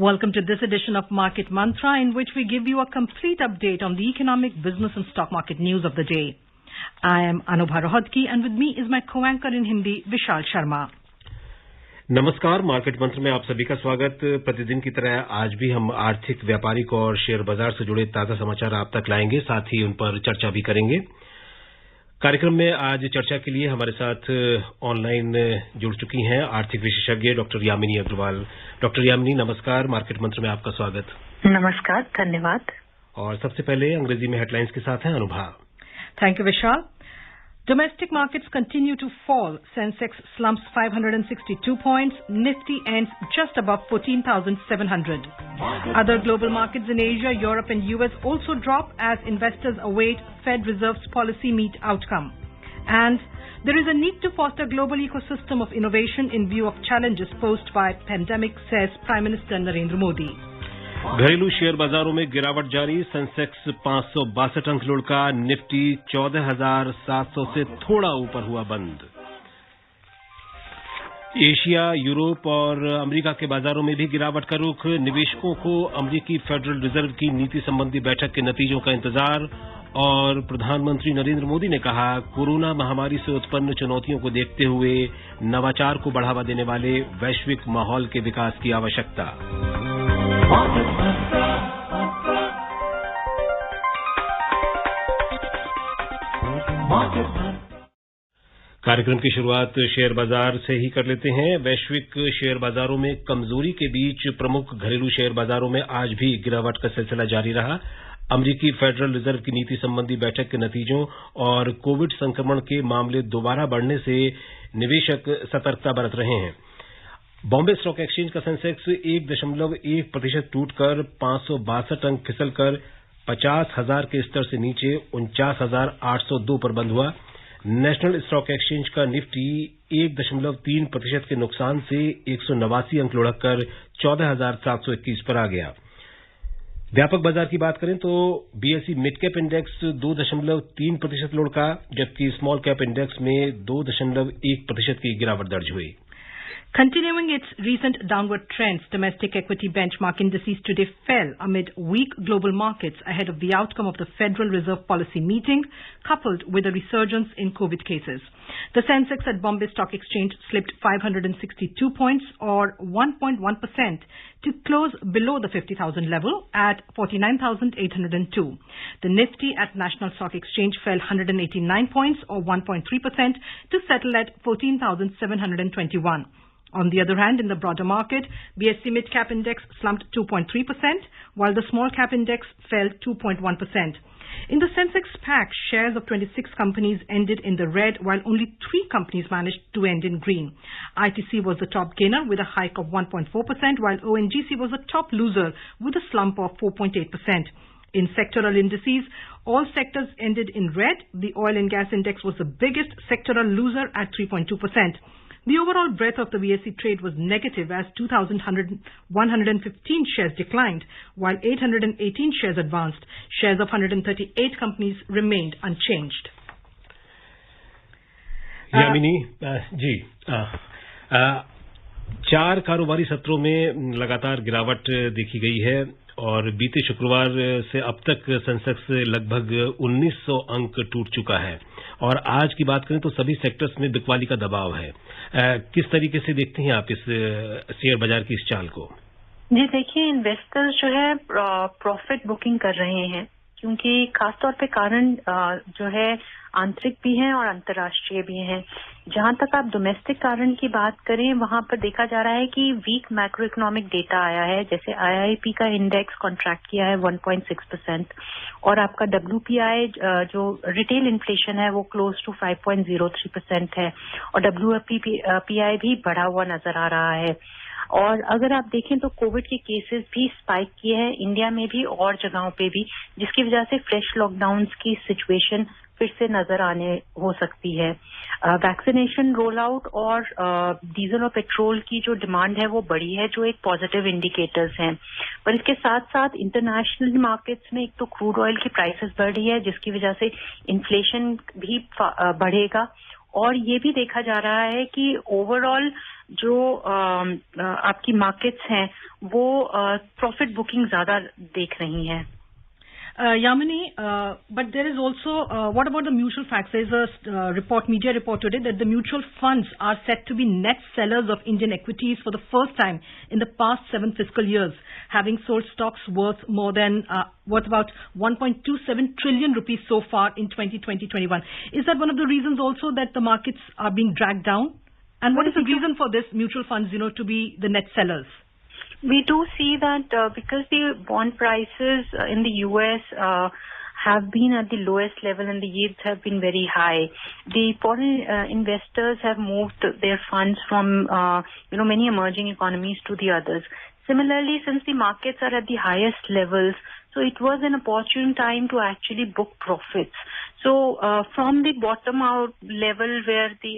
Welcome to this edition of Market Mantra, in which we give you a complete update on the economic, business and stock market news of the day. I am Anubha Rohatgi, and with me is my co-anchor in Hindi, Vishal Sharma. नमस्कार, market मंत्र में आप सभी का स्वागत। प्रतिदिन की तरह आज भी हम आर्थिक, व्यापारिक और शेयर बाजार से जुड़े ताजा समाचार आप तक लाएंगे, साथ ही उन पर चर्चा भी करेंगे। कार्यक्रम में आज चर्चा के लिए हमारे साथ ऑनलाइन जुड़ चुकी हैं आर्थिक विशेषज्ञ डॉक्टर यामिनी अग्रवाल। डॉक्टर यामिनी, नमस्कार, मार्केट मंत्र में आपका स्वागत। नमस्कार, धन्यवाद। और सबसे पहले अंग्रेजी में हेडलाइंस के साथ हैं Anubha. Thank you, Vishal. Domestic markets continue to fall. Sensex slumps 562 points. Nifty ends just above 14,700. Other global markets in Asia, Europe and US also drop as investors await Fed Reserve's policy meet outcome. And there is a need to foster global ecosystem of innovation in view of challenges posed by pandemic, says Prime Minister Narendra Modi. घरेलू share बाजारों में गिरावट जारी। Sensex 562 अंक लुढ़का, Nifty 14,700 से थोड़ा ऊपर हुआ बंद। एशिया, यूरोप और अमेरिका के बाजारों में भी गिरावट का रुख। निवेशकों को अमेरिकी फेडरल रिजर्व की नीति संबंधी बैठक के नतीजों का इंतजार। और प्रधानमंत्री नरेंद्र मोदी ने कहा, कोरोना महामारी से उत्पन्न चुनौतियों को देखते हुए नवाचार को बढ़ावा देने वाले वैश्विक माहौल के विकास की आवश्यकता। कार्यक्रम की शुरुआत शेयर बाजार से ही कर लेते हैं। वैश्विक शेयर बाजारों में कमजोरी के बीच प्रमुख घरेलू शेयर बाजारों में आज भी गिरावट का सिलसिला जारी रहा। अमेरिकी फेडरल रिजर्व की नीति संबंधी बैठक के नतीजों और कोविड संक्रमण के मामले दोबारा बढ़ने से निवेशक सतर्कता बरत रहे हैं। बॉम्बे स्टॉक एक्सचेंज का सेंसेक्स 1.1% टूटकर 562 अंक खिसलकर 50,000 के स्तर से नीचे 49,802 पर बंद हुआ। नेशनल स्टॉक एक्सचेंज का निफ्टी 1.3% के नुकसान से 189 अंक लुढ़ककर 14,721 पर आ गया। व्यापक बाजार की बात करें तो बीएसई मिड कैप इंडेक्स 2.3% लुढ़का, जबकि स्मॉल कैप इंडेक्स में 2.1% की गिरावट दर्ज हुई। Continuing its recent downward trends, domestic equity benchmark indices today fell amid weak global markets ahead of the outcome of the Federal Reserve policy meeting, coupled with a resurgence in COVID cases. The Sensex at Bombay Stock Exchange slipped 562 points or 1.1% to close below the 50,000 level at 49,802. The Nifty at National Stock Exchange fell 189 points or 1.3% to settle at 14,721. On the other hand, in the broader market, BSE mid-cap index slumped 2.3%, while the small-cap index fell 2.1%. In the Sensex pack, shares of 26 companies ended in the red, while only 3 companies managed to end in green. ITC was the top gainer with a hike of 1.4%, while ONGC was the top loser with a slump of 4.8%. In sectoral indices, all sectors ended in red. The oil and gas index was the biggest sectoral loser at 3.2%. The overall breadth of the BSE trade was negative as 2,115 shares declined, while 818 shares advanced. Shares of 138 companies remained unchanged. Yamini जी, 4 कारोबारी सत्रों में लगातार गिरावट देखी गई है और बीते शुक्रवार से अब तक सेंसेक्स लगभग 1900 अंक टूट चुका है। और आज की बात करें तो सभी सेक्टर्स में बिकवाली का दबाव है। किस तरीके से देखते हैं आप इस शेयर बाजार की इस चाल को? जी देखिए, इन्वेस्टर्स जो है प्रॉफिट बुकिंग कर रहे हैं, क्योंकि खासतौर पे कारण जो है आंतरिक भी हैं और अंतर्राष्ट्रीय भी हैं। जहां तक आप डोमेस्टिक कारण की बात करें, वहां पर देखा जा रहा है कि वीक मैक्रो इकोनॉमिक डेटा आया है। जैसे आईआईपी का इंडेक्स कॉन्ट्रैक्ट किया है 1.6% और आपका डब्ल्यूपीआई जो रिटेल इन्फ्लेशन है वो क्लोज टू 5.03% है और डब्ल्यूपीआई भी बढ़ा हुआ नजर आ रहा है। और अगर आप देखें तो कोविड के केसेस भी स्पाइक किए हैं इंडिया में भी और जगहों पे भी, जिसकी वजह से फ्रेश लॉकडाउन्स की सिचुएशन फिर से नजर आने हो सकती है। वैक्सीनेशन रोल आउट और डीजल और पेट्रोल की जो डिमांड है वो बढ़ी है, जो एक पॉजिटिव इंडिकेटर्स हैं। पर इसके साथ साथ इंटरनेशनल मार्केट्स में एक तो क्रूड ऑयल की प्राइसेस बढ़ रही है, जिसकी वजह से इन्फ्लेशन भी बढ़ेगा और ये भी देखा जा रहा है कि ओवरऑल जो आपकी मार्केट्स हैं वो प्रॉफिट बुकिंग ज्यादा देख रही हैं. Yamini, but there is also, what about the mutual funds? There is a media report today that the mutual funds are set to be net sellers of Indian equities for the first time in the past 7 fiscal years, having sold stocks worth about 1.27 trillion rupees so far in 2020-21. Is that one of the reasons also that the markets are being dragged down? And what is the reason for this mutual funds, to be the net sellers? We do see that because the bond prices in the U.S. Have been at the lowest level and the yields have been very high. The foreign investors have moved their funds from, many emerging economies to the others. Similarly, since the markets are at the highest levels, so it was an opportune time to actually book profits. So from the bottom out level where the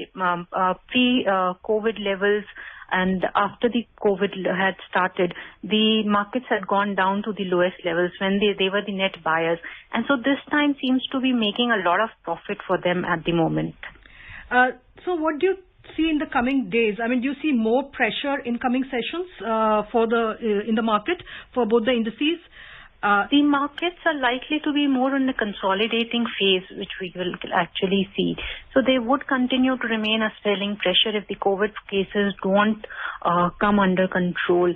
pre-COVID levels and after the COVID had started, the markets had gone down to the lowest levels when they were the net buyers. And so this time seems to be making a lot of profit for them at the moment. So what do you see in the coming days? I mean, do you see more pressure in coming sessions in the market for both the indices? The markets are likely to be more in the consolidating phase, which we will actually see. So they would continue to remain a selling pressure if the COVID cases don't come under control.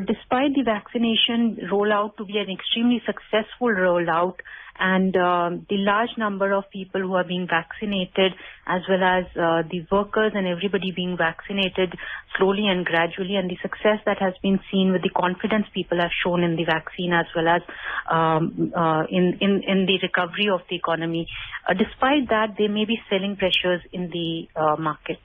Despite the vaccination rollout to be an extremely successful rollout and the large number of people who are being vaccinated as well as the workers and everybody being vaccinated slowly and gradually, and the success that has been seen with the confidence people have shown in the vaccine as well as in the recovery of the economy. Despite that, there may be selling pressures in the market.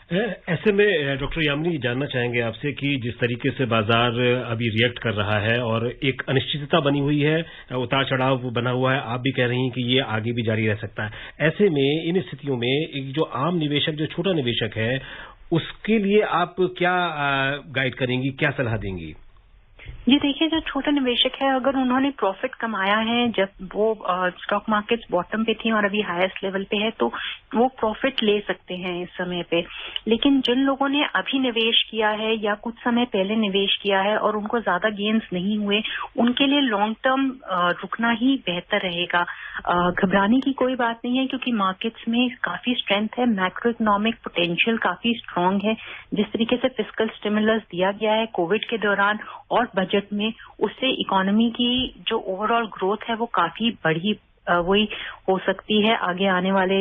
ऐसे में doctor Yamini जानना चाहेंगे आपसे कि जिस तरीके से बाजार अभी रिएक्ट कर रहा है और एक अनिश्चितता बनी हुई है, उतार चढ़ाव बना हुआ है, आप भी कह रही हैं कि ये आगे भी जारी रह सकता है. ऐसे में इन स्थितियों में एक जो आम निवेशक, जो छोटा निवेशक है, उसके लिए आप क्या गाइड करेंगी, क्या सलाह देंगी? जी देखिए, जो छोटा निवेशक है, अगर उन्होंने प्रॉफिट कमाया है जब वो स्टॉक मार्केट्स बॉटम पे थी और अभी हाईएस्ट लेवल पे है, तो वो प्रॉफिट ले सकते हैं इस समय पे. लेकिन जिन लोगों ने अभी निवेश किया है या कुछ समय पहले निवेश किया है और उनको ज्यादा गेन्स नहीं हुए, उनके लिए लॉन्ग टर्म रुकना ही बेहतर रहेगा. घबराने की कोई बात नहीं है क्योंकि मार्केट्स में काफी स्ट्रेंथ है, मैक्रो इकोनॉमिक पोटेंशियल काफी स्ट्रांग है. जिस तरीके से फिस्कल स्टिमुलस दिया गया है कोविड के दौरान और बजट में, उससे इकोनॉमी की जो ओवरऑल ग्रोथ है वो काफी बड़ी वही हो सकती है आगे आने वाले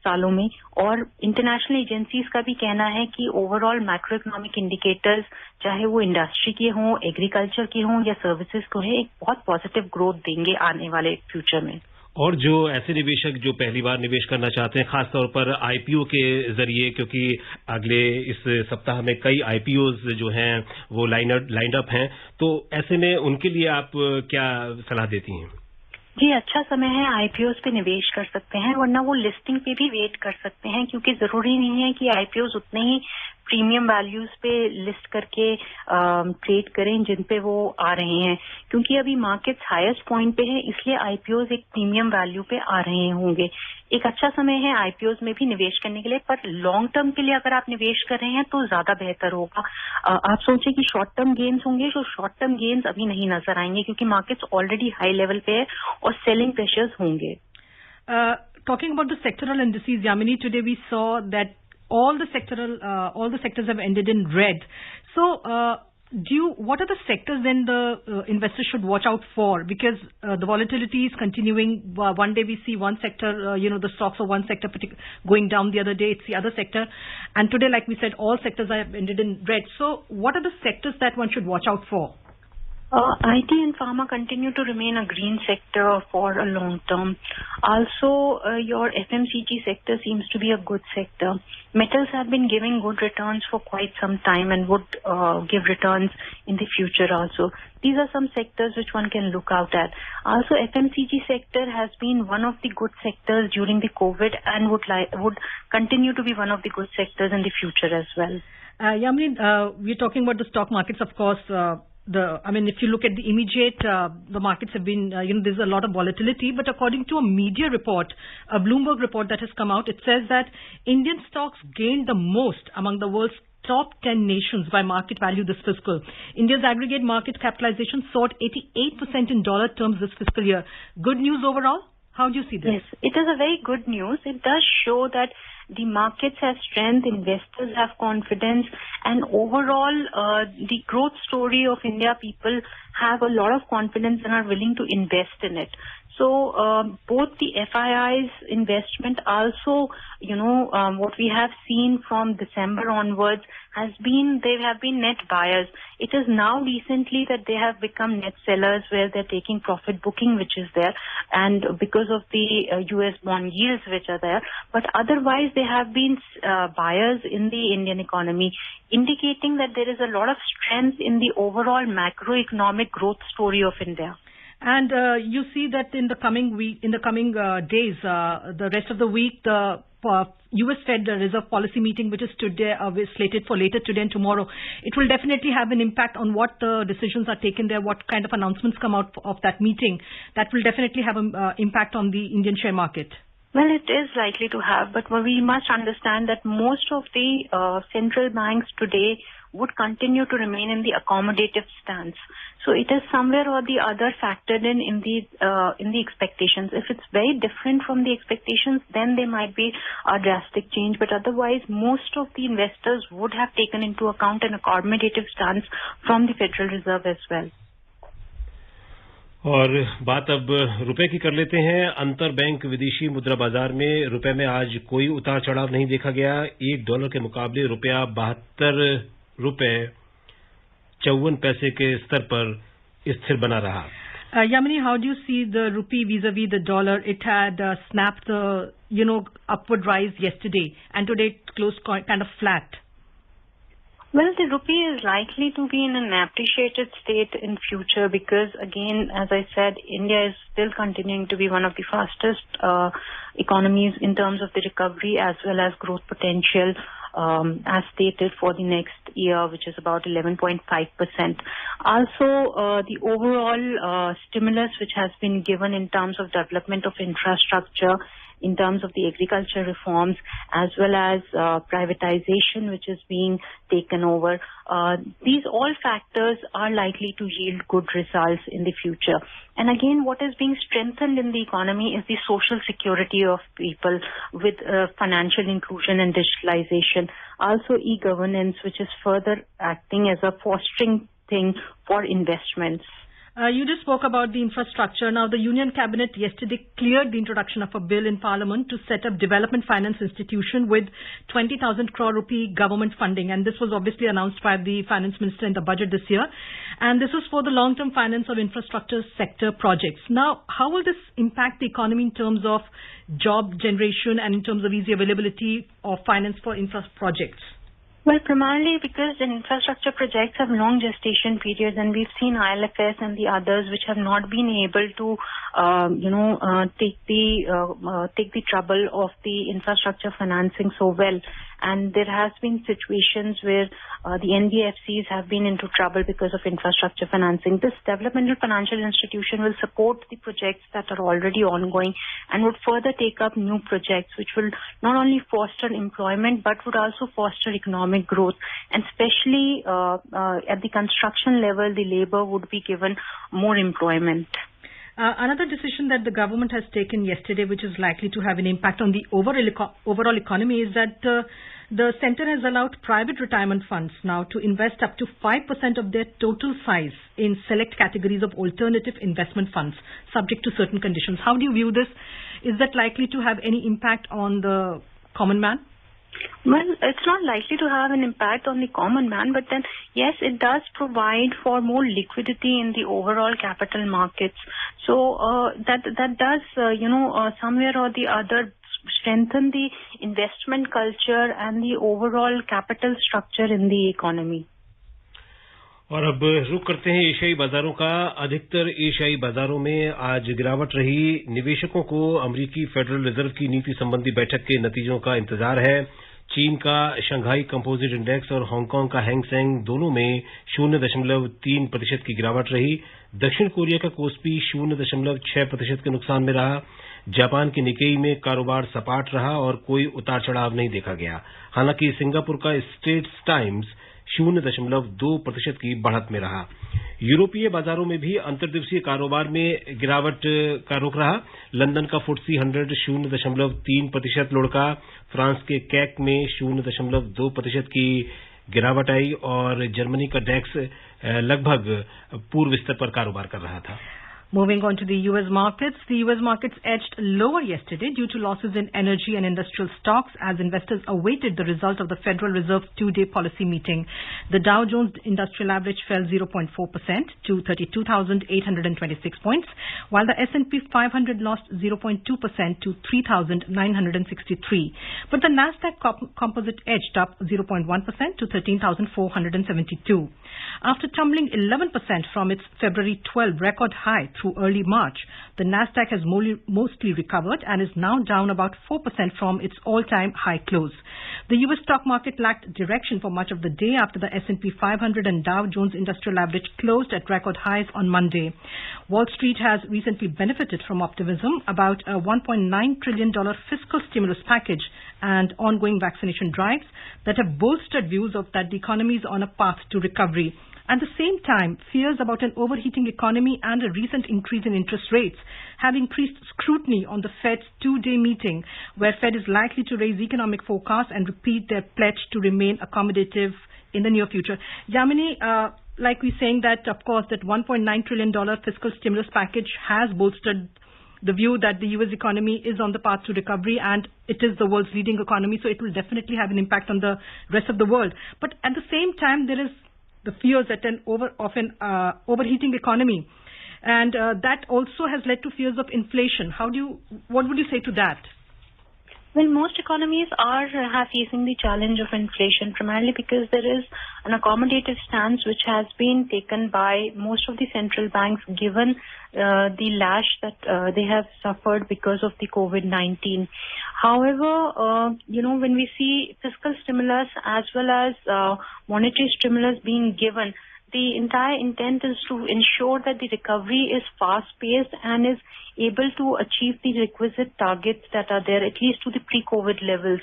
सालों में. और इंटरनेशनल एजेंसीज का भी कहना है कि ओवरऑल मैक्रो इकोनॉमिक इंडिकेटर्स, चाहे वो इंडस्ट्री के हों, एग्रीकल्चर के हों या सर्विसेज को है, एक बहुत पॉजिटिव ग्रोथ देंगे आने वाले फ्यूचर में. और जो ऐसे निवेशक जो पहली बार निवेश करना चाहते हैं, खासतौर पर आईपीओ के जरिए, क्योंकि अगले इस सप्ताह में कई आईपीओज जो हैं वो लाइंड अप हैं, तो ऐसे में उनके लिए आप क्या सलाह देती हैं? जी, अच्छा समय है, आईपीओज पे निवेश कर सकते हैं, वरना वो लिस्टिंग पे भी वेट कर सकते हैं, क्योंकि जरूरी नहीं है कि आईपीओज उतने ही प्रीमियम वैल्यूज पे लिस्ट करके ट्रेड करें जिन पे वो आ रहे हैं, क्योंकि अभी मार्केट्स हाईएस्ट पॉइंट पे है, इसलिए आईपीओज एक प्रीमियम वैल्यू पे आ रहे होंगे. एक अच्छा समय है आईपीओज में भी निवेश करने के लिए, पर लॉन्ग टर्म के लिए अगर आप निवेश कर रहे हैं तो ज्यादा बेहतर होगा. आप सोचें कि शॉर्ट टर्म गेन्स होंगे, जो शॉर्ट टर्म गेन्स अभी नहीं नजर आएंगे क्योंकि मार्केट्स ऑलरेडी हाई लेवल पे है और सेलिंग प्रेशर्स होंगे. Talking about the sectoral indices, Yamini, today we saw that all the sectors have ended in red. So, what are the sectors then the investors should watch out for? Because the volatility is continuing. One day we see one sector, the stocks of one sector going down. The other day it's the other sector. And today, like we said, all sectors have ended in red. So, what are the sectors that one should watch out for? IT and pharma continue to remain a green sector for a long term. Also, your FMCG sector seems to be a good sector. Metals have been giving good returns for quite some time and would give returns in the future also. These are some sectors which one can look out at. Also, FMCG sector has been one of the good sectors during the COVID and would continue to be one of the good sectors in the future as well. Yamini, we're talking about the stock markets, of course. if you look at the immediate, the markets have been, there's a lot of volatility. But according to a media report, a Bloomberg report that has come out, it says that Indian stocks gained the most among the world's top 10 nations by market value this fiscal. India's aggregate market capitalization soared 88% in dollar terms this fiscal year. Good news overall? How do you see this? Yes, it is a very good news. It does show that the markets have strength, investors have confidence, and overall the growth story of India, people have a lot of confidence and are willing to invest in it. So both the FII's investment, also, what we have seen from December onwards has been, they have been net buyers. It is now recently that they have become net sellers, where they're taking profit booking, which is there, and because of the US bond yields which are there. But otherwise, they have been buyers in the Indian economy, indicating that there is a lot of strength in the overall macroeconomic growth story of India. And you see that in the coming days, the rest of the week, the U.S. Fed Reserve Policy meeting, which is today, slated for later today and tomorrow, it will definitely have an impact on what the decisions are taken there, what kind of announcements come out of that meeting. That will definitely have an impact on the Indian share market. Well, it is likely to have, but we must understand that most of the central banks today would continue to remain in the accommodative stance. So it is somewhere or the other factored in the expectations. If it's very different from the expectations, then there might be a drastic change. But otherwise, most of the investors would have taken into account an accommodative stance from the Federal Reserve as well. और बात अब रुपए की कर लेते हैं। अंतर bank विदेशी मुद्रा बाजार में रुपए में आज कोई उतार चढ़ाव नहीं देखा गया। $1 के मुकाबले रुपया 72 रुपए 54 पैसे के स्तर पर स्थिर बना रहा। Yamini, how do you see the rupee vis-a-vis the dollar? It had snapped the upward rise yesterday, and today it closed kind of flat. Well, the rupee is likely to be in an appreciated state in future because, again, as I said, India is still continuing to be one of the fastest economies in terms of the recovery as well as growth potential, as stated for the next year, which is about 11.5%. Also, the overall stimulus which has been given in terms of development of infrastructure, in terms of the agriculture reforms, as well as privatization which is being taken over. These all factors are likely to yield good results in the future. And again, what is being strengthened in the economy is the social security of people with financial inclusion and digitalization. Also e-governance, which is further acting as a fostering thing for investments. You just spoke about the infrastructure. Now, the Union Cabinet yesterday cleared the introduction of a bill in Parliament to set up Development Finance Institution with 20,000 crore rupee government funding. And this was obviously announced by the Finance Minister in the budget this year. And this was for the long-term finance of infrastructure sector projects. Now, how will this impact the economy in terms of job generation and in terms of easy availability of finance for infra projects? Well, primarily because the infrastructure projects have long gestation periods, and we've seen ILFS and the others which have not been able to, take the trouble of the infrastructure financing so well. And there has been situations where the NBFCs have been into trouble because of infrastructure financing. This developmental financial institution will support the projects that are already ongoing and would further take up new projects which will not only foster employment but would also foster economic growth. And especially at the construction level, the labor would be given more employment. Another decision that the government has taken yesterday, which is likely to have an impact on the overall economy, is that the centre has allowed private retirement funds now to invest up to 5% of their total size in select categories of alternative investment funds, subject to certain conditions. How do you view this? Is that likely to have any impact on the common man? Well, it's not likely to have an impact on the common man, but then, yes, it does provide for more liquidity in the overall capital markets. So that does, somewhere or the other strengthen the investment culture and the overall capital structure in the economy. और अब रुक करते हैं एशियाई बाजारों का। अधिकतर एशियाई बाजारों में आज गिरावट रही। निवेशकों को अमेरिकी फेडरल रिजर्व की नीति संबंधी बैठक के नतीजों का इंतजार है। चीन का शंघाई कंपोजिट इंडेक्स और हांगकांग का हैंग सेंग दोनों में 0.3% की गिरावट रही। दक्षिण कोरिया का कोस्पी 0.6% के नुकसान में रहा। जापान की निकेई में कारोबार सपाट रहा और कोई उतार चढ़ाव नहीं देखा गया। हालांकि सिंगापुर का स्ट्रेट्स टाइम्स 0.2% की बढ़त में रहा। यूरोपीय बाजारों में भी अंतर्दिवसीय कारोबार में गिरावट का रुख रहा। लंदन का फुट्सी 100 0.3% लुढ़का। फ्रांस के कैक में 0.2% की गिरावट आई और जर्मनी का डेक्स लगभग पूर्व स्तर पर कारोबार कर रहा था। Moving on to the U.S. markets, the U.S. markets edged lower yesterday due to losses in energy and industrial stocks as investors awaited the result of the Federal Reserve's two-day policy meeting. The Dow Jones Industrial Average fell 0.4% to 32,826 points, while the S&P 500 lost 0.2% to 3,963. But the Nasdaq Composite edged up 0.1% to 13,472. After tumbling 11% from its February 12 record high through early March, the Nasdaq has mostly recovered and is now down about 4% from its all-time high close. The U.S. stock market lacked direction for much of the day after the S&P 500 and Dow Jones Industrial Average closed at record highs on Monday. Wall Street has recently benefited from optimism about a $1.9 trillion fiscal stimulus package and ongoing vaccination drives that have bolstered views of that the economy is on a path to recovery. At the same time, fears about an overheating economy and a recent increase in interest rates have increased scrutiny on the Fed's two-day meeting, where Fed is likely to raise economic forecasts and repeat their pledge to remain accommodative in the near future. Yamini, like we're saying that, of course, that $1.9 trillion fiscal stimulus package has bolstered the view that the U.S. economy is on the path to recovery and it is the world's leading economy, so it will definitely have an impact on the rest of the world. But at the same time, there is the fears that an overheating economy, and that also has led to fears of inflation. What would you say to that? Well, most economies are facing the challenge of inflation, primarily because there is an accommodative stance which has been taken by most of the central banks given the lash that they have suffered because of the COVID-19. However, when we see fiscal stimulus as well as monetary stimulus being given, the entire intent is to ensure that the recovery is fast-paced and is able to achieve the requisite targets that are there, at least to the pre-COVID levels.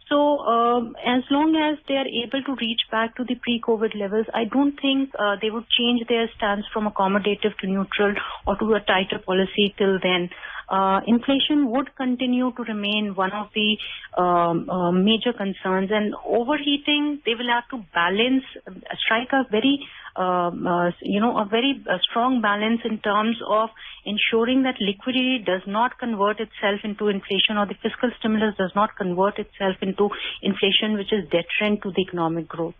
So as long as they are able to reach back to the pre-COVID levels, I don't think they would change their stance from accommodative to neutral or to a tighter policy till then. Inflation would continue to remain one of the major concerns, and overheating, they will have to balance, strike a very strong balance in terms of ensuring that liquidity does not convert itself into inflation, or the fiscal stimulus does not convert itself into inflation, which is deterrent to the economic growth.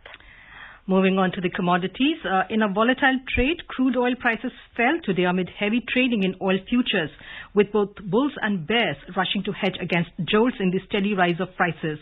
Moving on to the commodities. In a volatile trade, crude oil prices fell today amid heavy trading in oil futures, with both bulls and bears rushing to hedge against jolts in the steady rise of prices.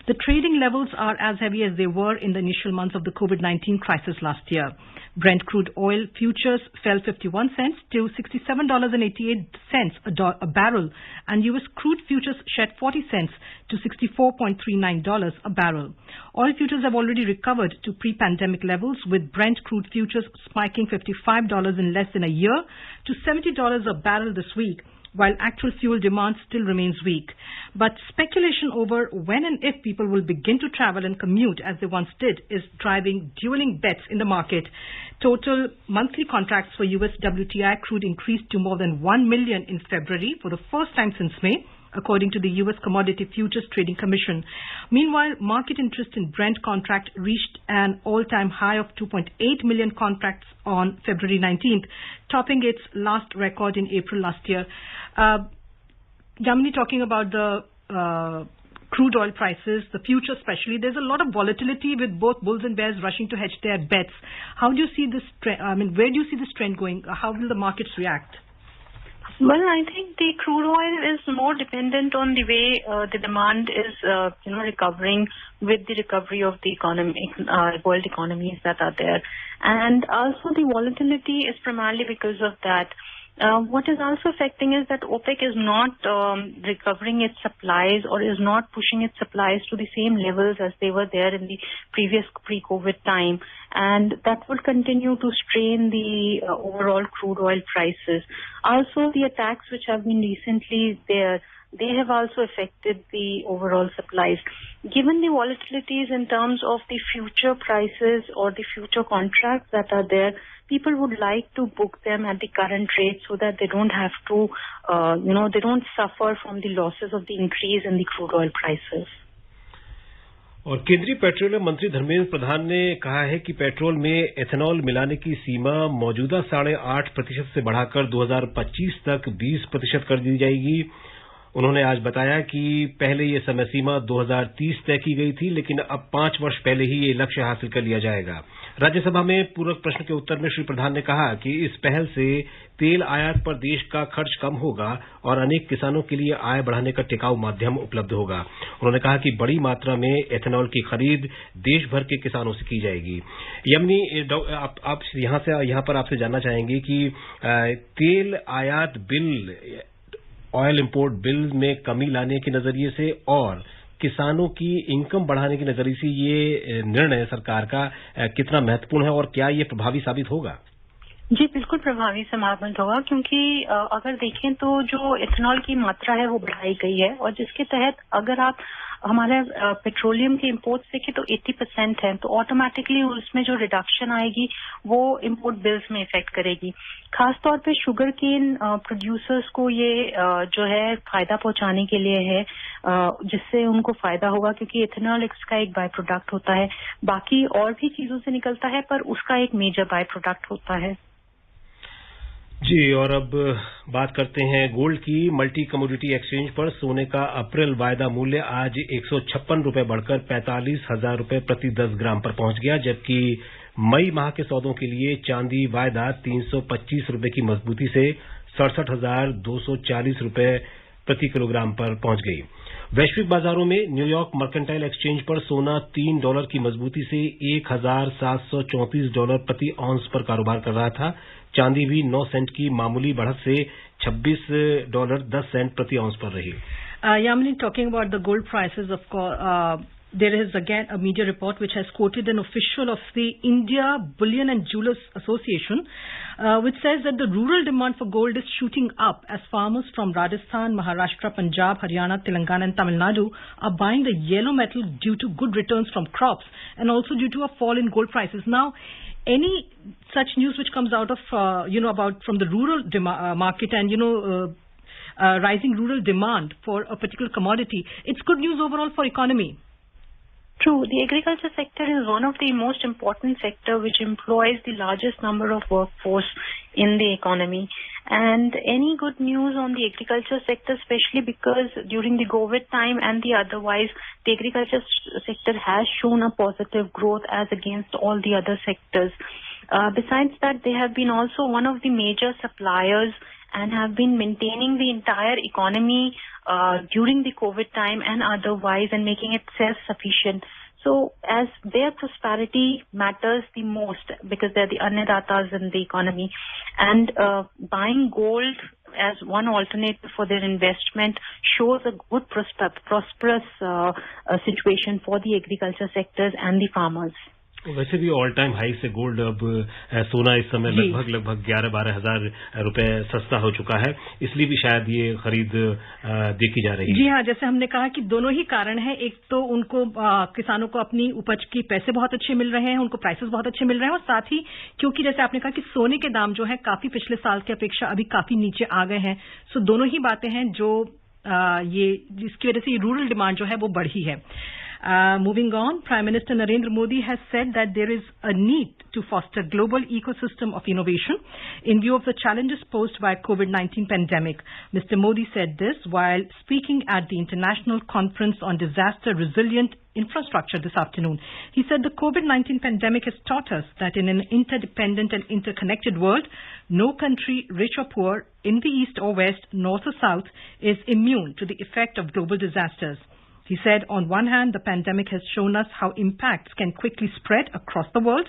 The trading levels are as heavy as they were in the initial months of the COVID-19 crisis last year. Brent crude oil futures fell 51 cents to $67.88 a barrel, and U.S. crude futures shed 40 cents to $64.39 a barrel. Oil futures have already recovered to pre-pandemic levels, with Brent crude futures spiking $55 in less than a year to $70 a barrel this week, while actual fuel demand still remains weak. But speculation over when and if people will begin to travel and commute as they once did is driving dueling bets in the market. Total monthly contracts for US WTI crude increased to more than 1 million in February for the first time since May, according to the U.S. Commodity Futures Trading Commission. Meanwhile, market interest in Brent contract reached an all-time high of 2.8 million contracts on February 19th, topping its last record in April last year. Yamini, talking about the crude oil prices, the future especially, there's a lot of volatility with both bulls and bears rushing to hedge their bets. How do you see this trend? Where do you see this trend going? How will the markets react? Well, I think the crude oil is more dependent on the way the demand is, recovering with the recovery of the economy, world economies that are there. And also the volatility is primarily because of that. What is also affecting is that OPEC is not recovering its supplies or is not pushing its supplies to the same levels as they were there in the previous pre-COVID time. And that would continue to strain the overall crude oil prices. Also, the attacks which have been recently there, they have also affected the overall supplies. Given the volatilities in terms of the future prices or the future contracts that are there, people would like to book them at the current rate so that they don't have to, they don't suffer from the losses of the increase in the crude oil prices. और केंद्रीय petroleum मंत्री धर्मेंद्र प्रधान ने कहा है कि petrol में ethanol मिलाने की सीमा मौजूदा 8.5% से बढ़ाकर 2025 तक 20% कर दी जाएगी। उन्होंने आज बताया कि पहले ये समय सीमा 2030 तय की गई थी, लेकिन अब 5 वर्ष पहले ही ये लक्ष्य हासिल कर लिया जाएगा। राज्यसभा में पूरक प्रश्न के उत्तर में श्री प्रधान ने कहा कि इस पहल से तेल आयात पर देश का खर्च कम होगा और अनेक किसानों के लिए आय बढ़ाने का टिकाऊ माध्यम उपलब्ध होगा। उन्होंने कहा कि बड़ी मात्रा में एथेनॉल की खरीद देश भर के किसानों से की जाएगी। यमनी, आप यहाँ पर आपसे जानना चाहेंगे कि तेल आयात बिल, ऑयल इंपोर्ट बिल में कमी लाने के नजरिए से और किसानों की इनकम बढ़ाने के नजरिए से ये निर्णय सरकार का कितना महत्वपूर्ण है और क्या ये प्रभावी साबित होगा? जी, बिल्कुल प्रभावी साबित होगा, क्योंकि अगर देखें तो जो इथेनॉल की मात्रा है वो बढ़ाई गई है और जिसके तहत अगर आप हमारे पेट्रोलियम के इंपोर्ट्स देखें तो 80% है, तो ऑटोमेटिकली उसमें जो रिडक्शन आएगी वो इंपोर्ट बिल्स में इफेक्ट करेगी। खासतौर पे शुगर केन प्रोड्यूसर्स को ये जो है फायदा पहुंचाने के लिए है, जिससे उनको फायदा होगा, क्योंकि इथेनॉल इसका एक बाय प्रोडक्ट होता है, बाकी और भी चीजों से निकलता है पर उसका एक मेजर बाय प्रोडक्ट होता है। जी, और अब बात करते हैं गोल्ड की। मल्टी कमोडिटी एक्सचेंज पर सोने का अप्रैल वायदा मूल्य आज 156 रुपए बढ़कर 45,000 रुपए प्रति 10 ग्राम पर पहुंच गया, जबकि मई माह के सौदों के लिए चांदी वायदा 325 रुपए की मजबूती से 67,240 रुपए प्रति किलोग्राम पर पहुंच गई। वैश्विक बाजारों में न्यूयॉर्क मर्केंटाइल एक्सचेंज पर सोना $3 की मजबूती से $1,734 प्रति औंस पर कारोबार कर रहा था। चांदी भी 9 सेंट की मामूली बढ़त से $26.10 प्रति औंस पर रही। Yamini, talking about the gold prices, of course, there is again a media report which has quoted an official of the India Bullion and Jewellers Association, which says that the rural demand for gold is shooting up as farmers from Rajasthan, Maharashtra, Punjab, Haryana, Telangana and Tamil Nadu are buying the yellow metal due to good returns from crops and also due to a fall in gold prices. Now, any such news which comes out of, about from the rural market and, rising rural demand for a particular commodity, it's good news overall for economy. True. The agriculture sector is one of the most important sector which employs the largest number of workforce in the economy. And any good news on the agriculture sector, especially because during the COVID time and the otherwise, the agriculture sector has shown a positive growth as against all the other sectors. Besides that, they have been also one of the major suppliers and have been maintaining the entire economy during the COVID time and otherwise, and making it self-sufficient. So as their prosperity matters the most because they're the annadatas in the economy, and buying gold as one alternative for their investment shows a good prosperous situation for the agriculture sectors and the farmers. वैसे भी all time high से gold अब सोना इस समय लगभग 11-12 हजार रुपए सस्ता हो चुका है, इसलिए भी शायद ये खरीद देखी जा रही है। जी हाँ, जैसे हमने कहा कि दोनों ही कारण हैं। एक तो उनको किसानों को अपनी उपज के पैसे बहुत अच्छे मिल रहे हैं, उनको प्राइसेस बहुत अच्छे मिल रहे हैं, और साथ ही क्योंकि जैसे आपने कहा कि सोने के दाम जो है काफी पिछले साल की अपेक्षा अभी काफी नीचे आ गए हैं। सो दोनों ही बातें हैं जो जिसकी वजह से रूरल डिमांड जो है वो बढ़ी है। Moving on, Prime Minister Narendra Modi has said that there is a need to foster global ecosystem of innovation in view of the challenges posed by COVID-19 pandemic. Mr. Modi said this while speaking at the International Conference on Disaster Resilient Infrastructure this afternoon. He said the COVID-19 pandemic has taught us that in an interdependent and interconnected world, no country, rich or poor, in the east or west, north or south, is immune to the effect of global disasters. He said, on one hand, the pandemic has shown us how impacts can quickly spread across the world,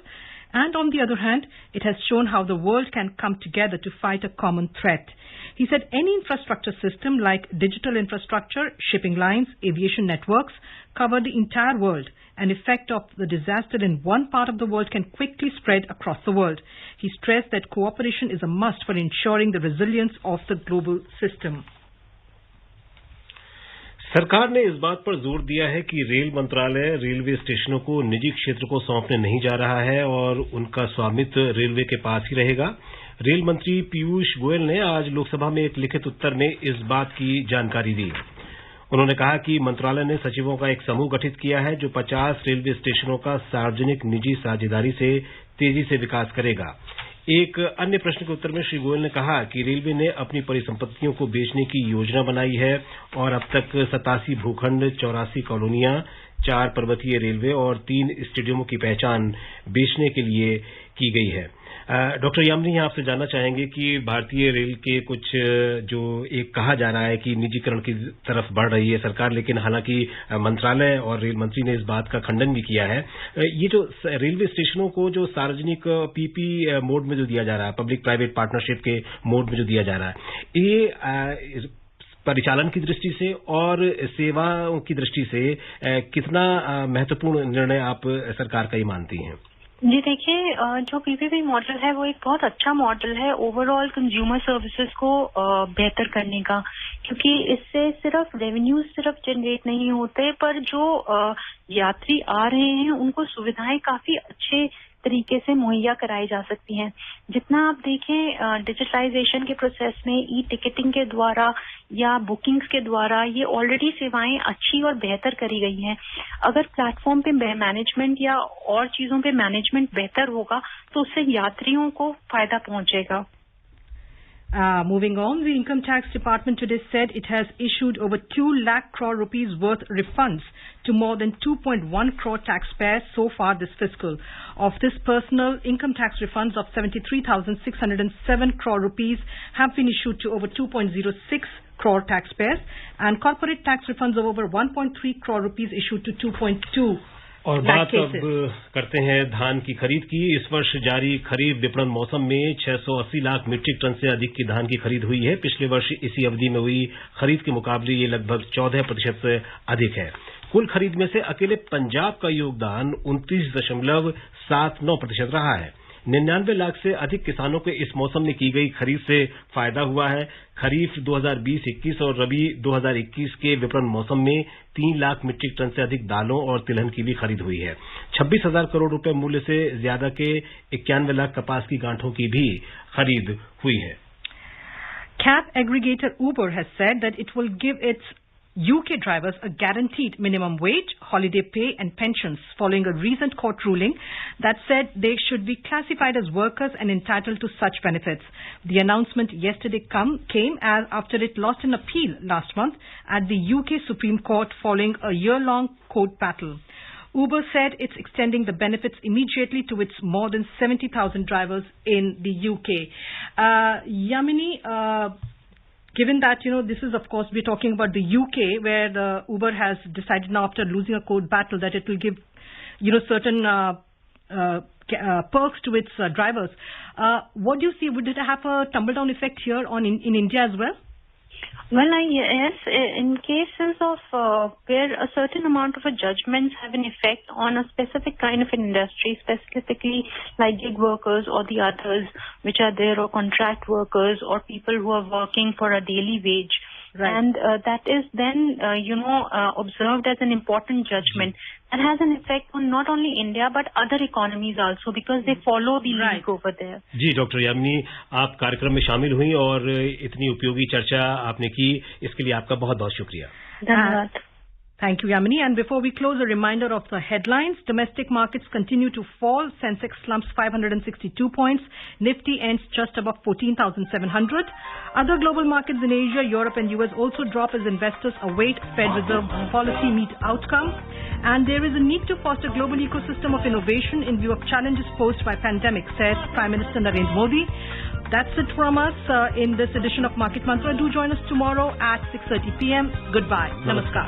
And on the other hand, it has shown how the world can come together to fight a common threat. He said any infrastructure system like digital infrastructure, shipping lines, aviation networks cover the entire world. An effect of the disaster in one part of the world can quickly spread across the world. He stressed that cooperation is a must for ensuring the resilience of the global system. सरकार ने इस बात पर जोर दिया है कि rail मंत्रालय रेलवे स्टेशनों को निजी क्षेत्र को सौंपने नहीं जा रहा है और उनका स्वामित्व रेलवे के पास ही रहेगा। रेल मंत्री पीयूष गोयल ने आज लोकसभा में एक लिखित उत्तर में इस बात की जानकारी दी। उन्होंने कहा कि मंत्रालय ने सचिवों का एक समूह गठित किया है जो 50 रेलवे स्टेशनों का सार्वजनिक निजी साझेदारी से तेजी से विकास करेगा। एक अन्य प्रश्न के उत्तर में श्री गोयल ने कहा कि रेलवे ने अपनी परिसंपत्तियों को बेचने की योजना बनाई है और अब तक 87 भूखंड, 84 कॉलोनियां, 4 पर्वतीय रेलवे और 3 स्टेडियमों की पहचान बेचने के लिए की गई है। डॉक्टर यामिनी, आपसे जानना चाहेंगे कि भारतीय रेल के कुछ जो एक कहा जा रहा है कि निजीकरण की तरफ बढ़ रही है सरकार, लेकिन हालांकि मंत्रालय और रेल मंत्री ने इस बात का खंडन भी किया है। ये जो रेलवे स्टेशनों को जो सार्वजनिक पीपी मोड में जो दिया जा रहा है, पब्लिक प्राइवेट पार्टनरशिप के मोड में जो दिया जा रहा है, ये परिचालन की दृष्टि से और सेवाओं की दृष्टि से कितना महत्वपूर्ण निर्णय आप सरकार का ये मानती हैं? जी देखिए, जो पीपीपी मॉडल है वो एक बहुत अच्छा मॉडल है ओवरऑल कंज्यूमर सर्विसेज को बेहतर करने का, क्योंकि इससे सिर्फ रेवेन्यूज सिर्फ जनरेट नहीं होते, पर जो यात्री आ रहे हैं उनको सुविधाएं काफी अच्छे तरीके से मुहैया कराई जा सकती हैं। जितना आप देखें डिजिटलाइजेशन के प्रोसेस में ई टिकटिंग के द्वारा या बुकिंग्स के द्वारा ये ऑलरेडी सेवाएं अच्छी और बेहतर करी गई हैं। अगर प्लेटफॉर्म पे मैनेजमेंट या और चीजों पे मैनेजमेंट बेहतर होगा तो उससे यात्रियों को फायदा पहुंचेगा। Moving on, the Income Tax Department today said it has issued over 2 lakh crore rupees worth refunds to more than 2.1 crore taxpayers so far this fiscal. Of this, personal income tax refunds of 73,607 crore rupees have been issued to over 2.06 crore taxpayers, and corporate tax refunds of over 1.3 crore rupees issued to 2.2 और बात अब करते हैं धान की खरीद की। इस वर्ष जारी खरीफ विपणन मौसम में 680 लाख मीट्रिक टन से अधिक की धान की खरीद हुई है। पिछले वर्ष इसी अवधि में हुई खरीद के मुकाबले ये लगभग 14% से अधिक है। कुल खरीद में से अकेले पंजाब का योगदान 29.79% रहा है। 99 लाख से अधिक किसानों को इस मौसम में की गई खरीद से फायदा हुआ है। खरीफ 2020-21 और रबी 2021 के विपणन मौसम में 3 लाख मीट्रिक टन से अधिक दालों और तिलहन की भी खरीद हुई है। 26,000 करोड़ रुपए मूल्य से ज्यादा के 91 लाख कपास की गांठों की भी खरीद हुई है। Cab aggregator Uber has said that it will give its UK drivers a guaranteed minimum wage, holiday pay and pensions following a recent court ruling that said they should be classified as workers and entitled to such benefits. The announcement yesterday came as after it lost an appeal last month at the UK Supreme Court following a year-long court battle. Uber said it's extending the benefits immediately to its more than 70,000 drivers in the UK. Yamini, given that, this is, of course, we're talking about the UK, where the Uber has decided now after losing a court battle that it will give, certain perks to its drivers. What do you see? Would it have a tumble-down effect here in India as well? Well, yes, in cases of where a certain amount of judgments have an effect on a specific kind of industry, specifically like gig workers or the others which are there, or contract workers or people who are working for a daily wage. Right. And that is then, observed as an important judgment that has an effect on not only India but other economies also, because they follow the league over there. जी doctor Yamini, आप कार्यक्रम में शामिल हुई और इतनी उपयोगी चर्चा आपने की, इसके लिए आपका बहुत बहुत शुक्रिया। धन्यवाद। Thank you, Yamini. And before we close, a reminder of the headlines. Domestic markets continue to fall. Sensex slumps 562 points. Nifty ends just above 14,700. Other global markets in Asia, Europe and US also drop as investors await Fed Reserve policy meet outcome. And there is a need to foster global ecosystem of innovation in view of challenges posed by pandemic, said Prime Minister Narendra Modi. That's it from us in this edition of Market Mantra. Do join us tomorrow at 6:30 p.m. Goodbye. Namaskar.